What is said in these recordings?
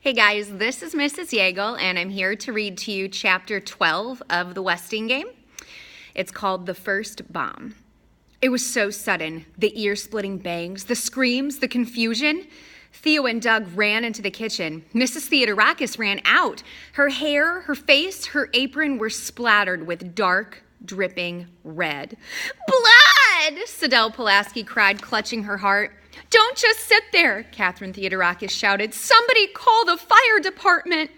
Hey guys, this is Mrs. Yeagle, and I'm here to read to you Chapter 12 of The Westingame. It's called The First Bomb. It was so sudden, the ear-splitting bangs, the screams, the confusion. Theo and Doug ran into the kitchen. Mrs. Theodorakis ran out. Her hair, her face, her apron were splattered with dark, dripping red. "Blood!" Sadell Pulaski cried, clutching her heart. "Don't just sit there," Catherine Theodorakis shouted. "Somebody call the fire department."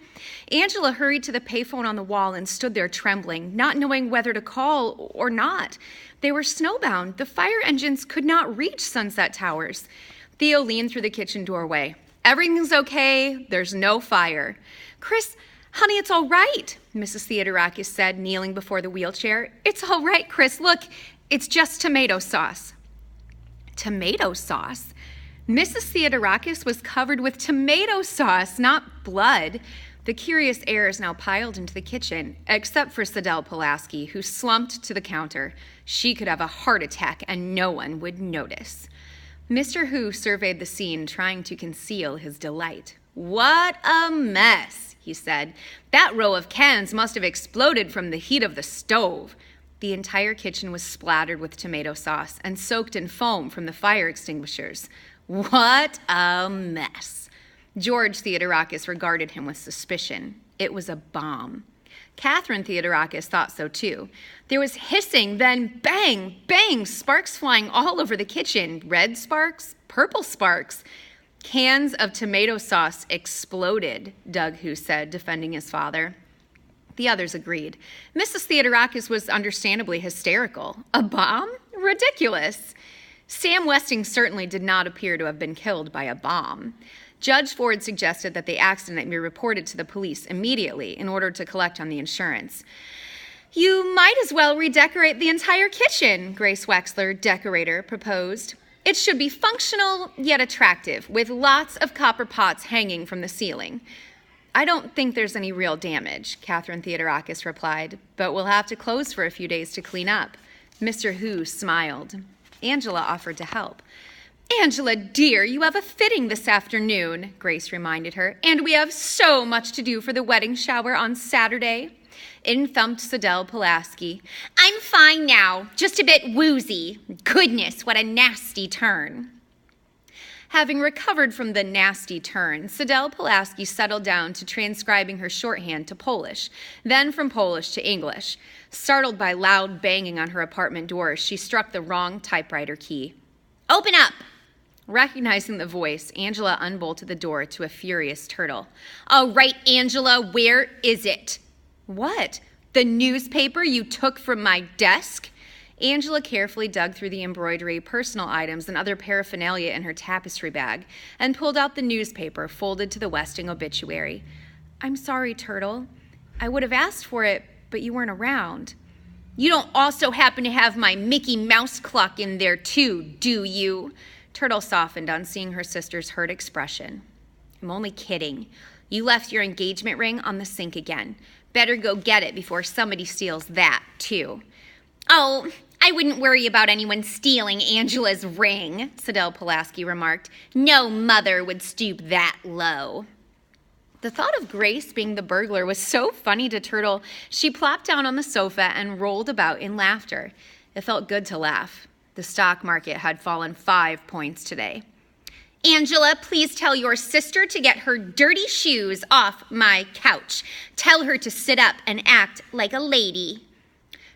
Angela hurried to the payphone on the wall and stood there trembling, not knowing whether to call or not. They were snowbound. The fire engines could not reach Sunset Towers. Theo leaned through the kitchen doorway. "Everything's okay. There's no fire." "Chris, honey, it's all right," Mrs. Theodorakis said, kneeling before the wheelchair. "It's all right, Chris. Look, it's just tomato sauce." Tomato sauce? Mrs. Theodorakis was covered with tomato sauce, not blood. The curious heirs now piled into the kitchen, except for Sadell Pulaski, who slumped to the counter. She could have a heart attack and no one would notice. Mr. Hu surveyed the scene, trying to conceal his delight. "What a mess," he said. "That row of cans must have exploded from the heat of the stove." The entire kitchen was splattered with tomato sauce and soaked in foam from the fire extinguishers. What a mess. George Theodorakis regarded him with suspicion. It was a bomb. Catherine Theodorakis thought so too. There was hissing, then bang, bang, sparks flying all over the kitchen. Red sparks, purple sparks. Cans of tomato sauce exploded, Doug Hu said, defending his father. The others agreed. Mrs. Theodorakis was understandably hysterical. A bomb? Ridiculous. Sam Westing certainly did not appear to have been killed by a bomb. Judge Ford suggested that the accident be reported to the police immediately in order to collect on the insurance. "You might as well redecorate the entire kitchen," Grace Wexler, decorator, proposed. "It should be functional yet attractive, with lots of copper pots hanging from the ceiling." "I don't think there's any real damage," Catherine Theodorakis replied, "but we'll have to close for a few days to clean up." Mr. Hu smiled. Angela offered to help. "Angela, dear, you have a fitting this afternoon," Grace reminded her, "and we have so much to do for the wedding shower on Saturday." In thumped Sadell Pulaski. "I'm fine now, just a bit woozy. Goodness, what a nasty turn." Having recovered from the nasty turn, Sadell Pulaski settled down to transcribing her shorthand to Polish, then from Polish to English. Startled by loud banging on her apartment door, she struck the wrong typewriter key. "Open up!" Recognizing the voice, Angela unbolted the door to a furious Turtle. "All right, Angela, where is it?" "What? The newspaper you took from my desk?" Angela carefully dug through the embroidery, personal items, and other paraphernalia in her tapestry bag and pulled out the newspaper folded to the Westing obituary. "I'm sorry, Turtle. I would have asked for it, but you weren't around." "You don't also happen to have my Mickey Mouse clock in there too, do you?" Turtle softened on seeing her sister's hurt expression. "I'm only kidding. You left your engagement ring on the sink again. Better go get it before somebody steals that, too." "Oh, I wouldn't worry about anyone stealing Angela's ring," Sadell Pulaski remarked. "No mother would stoop that low." The thought of Grace being the burglar was so funny to Turtle, she plopped down on the sofa and rolled about in laughter. It felt good to laugh. The stock market had fallen 5 points today. "Angela, please tell your sister to get her dirty shoes off my couch. Tell her to sit up and act like a lady."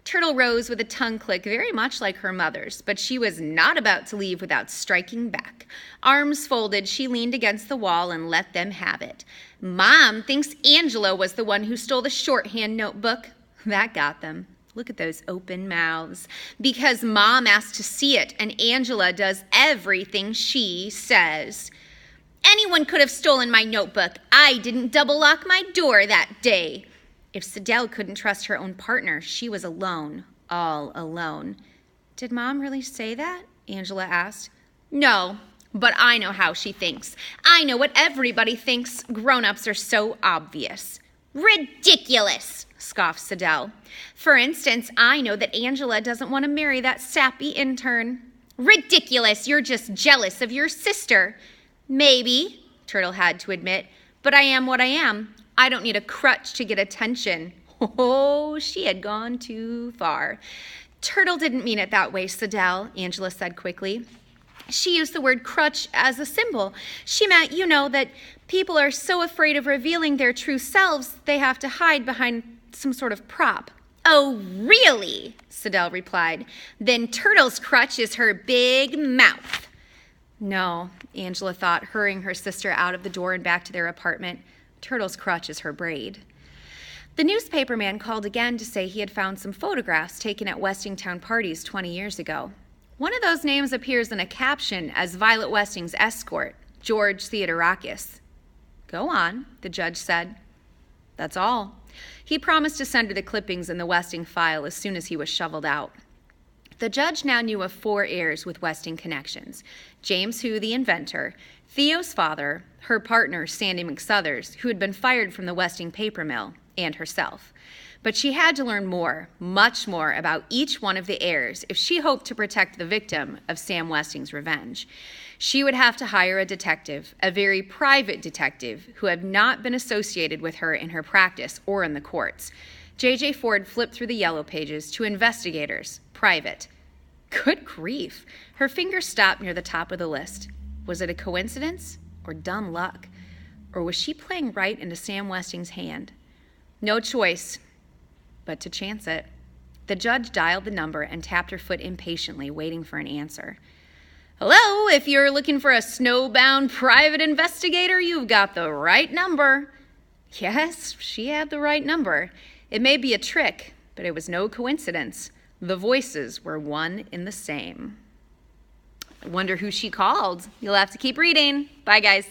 Turtle rose with a tongue click very much like her mother's, but she was not about to leave without striking back. Arms folded, she leaned against the wall and let them have it. "Mom thinks Angela was the one who stole the shorthand notebook." That got them. Look at those open mouths. "Because Mom asked to see it, and Angela does everything she says." "Anyone could have stolen my notebook. I didn't double lock my door that day." If Sadell couldn't trust her own partner, she was alone, all alone. "Did Mom really say that?" Angela asked. "No, but I know how she thinks. I know what everybody thinks. Grown-ups are so obvious." "Ridiculous," scoffed Sadell. "For instance, I know that Angela doesn't want to marry that sappy intern." "Ridiculous, you're just jealous of your sister." "Maybe," Turtle had to admit, but I am what I am. I don't need a crutch to get attention. Oh, she had gone too far. Turtle didn't mean it that way, Sadell, Angela said quickly. She used the word crutch as a symbol. She meant, that people are so afraid of revealing their true selves, they have to hide behind some sort of prop. Oh, really? Sadell replied. Then Turtle's crutch is her big mouth. No, Angela thought, hurrying her sister out of the door and back to their apartment. Turtle's crutch is her braid. The newspaperman called again to say he had found some photographs taken at Westingtown parties 20 years ago. One of those names appears in a caption as Violet Westing's escort, George Theodorakis. Go on, the judge said. That's all. He promised to send her the clippings in the Westing file as soon as he was shoveled out. The judge now knew of 4 heirs with Westing connections: James Hu, the inventor, Theo's father, her partner, Sandy McSuthers, who had been fired from the Westing paper mill, and herself. But she had to learn more, much more, about each one of the heirs if she hoped to protect the victim of Sam Westing's revenge. She would have to hire a detective, a very private detective, who had not been associated with her in her practice or in the courts. J.J. Ford flipped through the yellow pages to investigators, private. Good grief. Her finger stopped near the top of the list. Was it a coincidence or dumb luck? Or was she playing right into Sam Westing's hand? No choice but to chance it. The judge dialed the number and tapped her foot impatiently, waiting for an answer. Hello, if you're looking for a snowbound private investigator, you've got the right number. Yes, she had the right number. It may be a trick, but it was no coincidence. The voices were one and the same. I wonder who she called. You'll have to keep reading. Bye, guys.